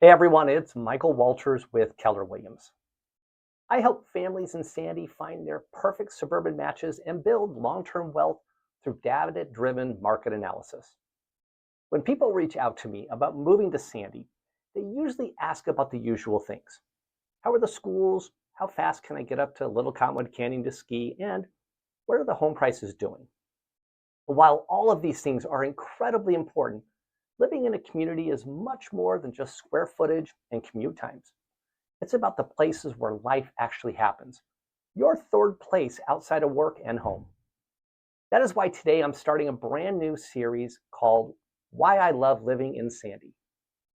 Hey everyone, it's Michael Walters with Keller Williams. I help families in Sandy find their perfect suburban matches and build long term wealth through data driven market analysis. When people reach out to me about moving to Sandy, they usually ask about the usual things. How are the schools? How fast can I get up to Little Cottonwood Canyon to ski? And what are the home prices doing? While all of these things are incredibly important, living in a community is much more than just square footage and commute times. It's about the places where life actually happens, your third place outside of work and home. That is why today I'm starting a brand new series called Why I Love Living in Sandy.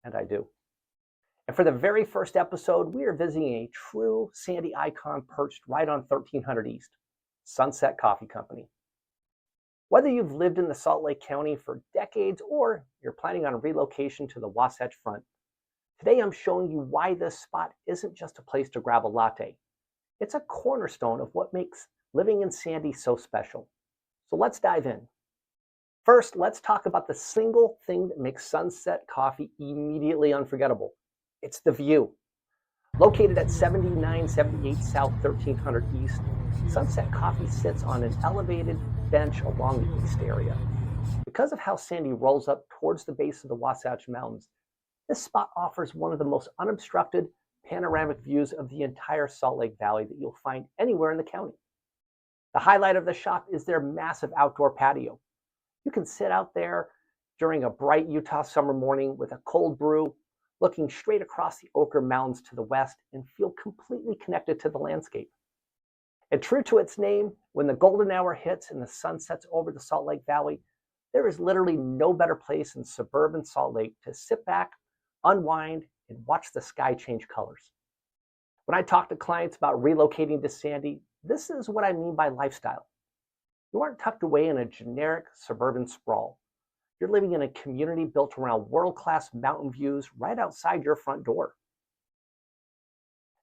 And I do. And for the very first episode, we are visiting a true Sandy icon perched right on 1300 East, Sunset Coffee Company. Whether you've lived in the Salt Lake County for decades or you're planning on a relocation to the Wasatch Front, today I'm showing you why this spot isn't just a place to grab a latte. It's a cornerstone of what makes living in Sandy so special. So let's dive in. First, let's talk about the single thing that makes Sunset Coffee immediately unforgettable. It's the view. Located at 7978 South 1300 East, Sunset Coffee sits on an elevated bench along the east area. Because of how Sandy rolls up towards the base of the Wasatch Mountains, this spot offers one of the most unobstructed panoramic views of the entire Salt Lake Valley that you'll find anywhere in the county. The highlight of the shop is their massive outdoor patio. You can sit out there during a bright Utah summer morning with a cold brew, looking straight across the Oquirrh Mountains to the west and feel completely connected to the landscape. And true to its name, when the golden hour hits and the sun sets over the Salt Lake Valley, there is literally no better place in suburban Salt Lake to sit back, unwind, and watch the sky change colors. When I talk to clients about relocating to Sandy, this is what I mean by lifestyle. You aren't tucked away in a generic suburban sprawl. You're living in a community built around world-class mountain views right outside your front door.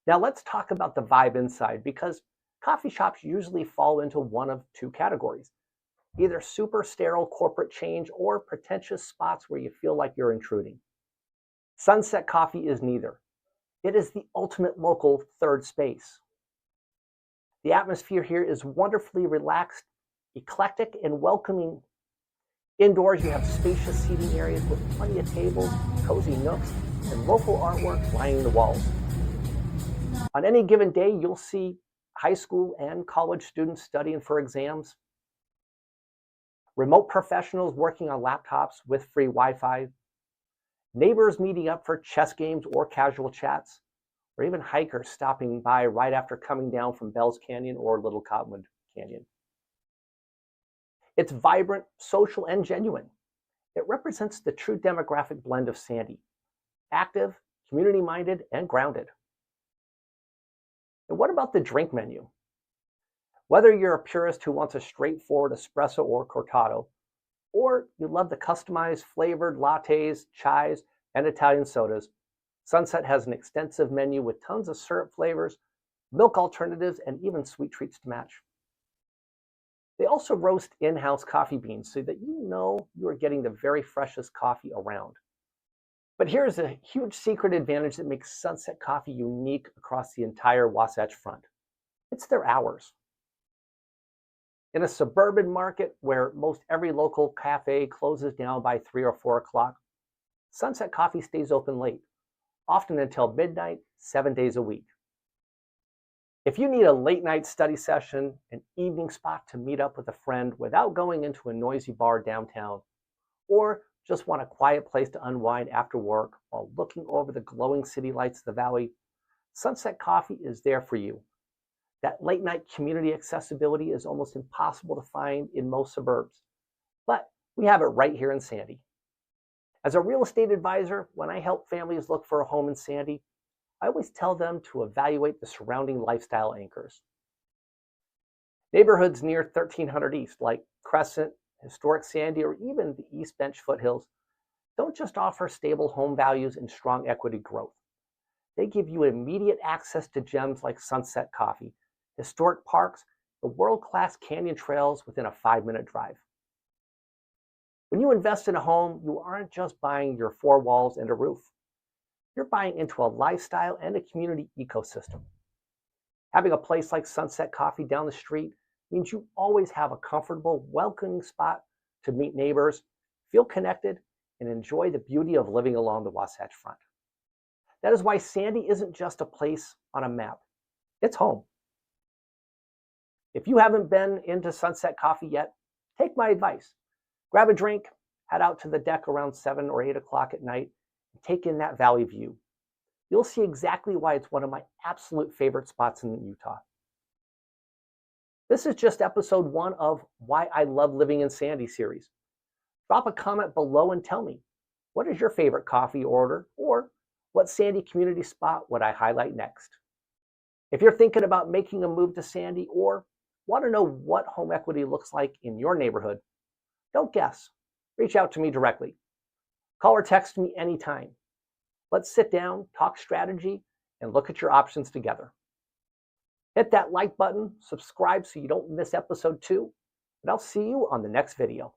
Now let's talk about the vibe inside, because coffee shops usually fall into one of two categories: either super sterile corporate change or pretentious spots where you feel like you're intruding. Sunset Coffee is neither. It is the ultimate local third space. The atmosphere here is wonderfully relaxed, eclectic, and welcoming. Indoors, you have spacious seating areas with plenty of tables, cozy nooks, and local artwork lining the walls. On any given day, you'll see high school and college students studying for exams, remote professionals working on laptops with free Wi-Fi, neighbors meeting up for chess games or casual chats, or even hikers stopping by right after coming down from Bell's Canyon or Little Cottonwood Canyon. It's vibrant, social, and genuine. It represents the true demographic blend of Sandy: active, community-minded, and grounded. And what about the drink menu? Whether you're a purist who wants a straightforward espresso or cortado, or you love the customized flavored lattes, chais, and Italian sodas, Sunset has an extensive menu with tons of syrup flavors, milk alternatives, and even sweet treats to match. They also roast in-house coffee beans so that you know you are getting the very freshest coffee around. But here's a huge secret advantage that makes Sunset Coffee unique across the entire Wasatch Front. It's their hours. In a suburban market where most every local cafe closes down by 3 or 4 o'clock, Sunset Coffee stays open late, often until midnight, 7 days a week. If you need a late night study session, an evening spot to meet up with a friend without going into a noisy bar downtown, or just want a quiet place to unwind after work while looking over the glowing city lights of the valley, Sunset Coffee is there for you. That late night community accessibility is almost impossible to find in most suburbs, but we have it right here in Sandy. As a real estate advisor, when I help families look for a home in Sandy, I always tell them to evaluate the surrounding lifestyle anchors. Neighborhoods near 1300 East, like Crescent, historic Sandy, or even the East Bench foothills, don't just offer stable home values and strong equity growth. They give you immediate access to gems like Sunset Coffee, historic parks, the world-class canyon trails within a 5-minute drive. When you invest in a home, you aren't just buying your 4 walls and a roof. you're buying into a lifestyle and a community ecosystem. Having a place like Sunset Coffee down the street means you always have a comfortable, welcoming spot to meet neighbors, feel connected, and enjoy the beauty of living along the Wasatch Front. That is why Sandy isn't just a place on a map, it's home. If you haven't been into Sunset Coffee yet, take my advice. Grab a drink, head out to the deck around 7 or 8 o'clock at night, and take in that valley view. You'll see exactly why it's one of my absolute favorite spots in Utah. This is just episode 1 of Why I Love Living in Sandy series. Drop a comment below and tell me, what is your favorite coffee order, or what Sandy community spot would I highlight next? If you're thinking about making a move to Sandy or want to know what home equity looks like in your neighborhood, don't guess. Reach out to me directly. Call or text me anytime. Let's sit down, talk strategy, and look at your options together. Hit that like button, subscribe so you don't miss episode 2, and I'll see you on the next video.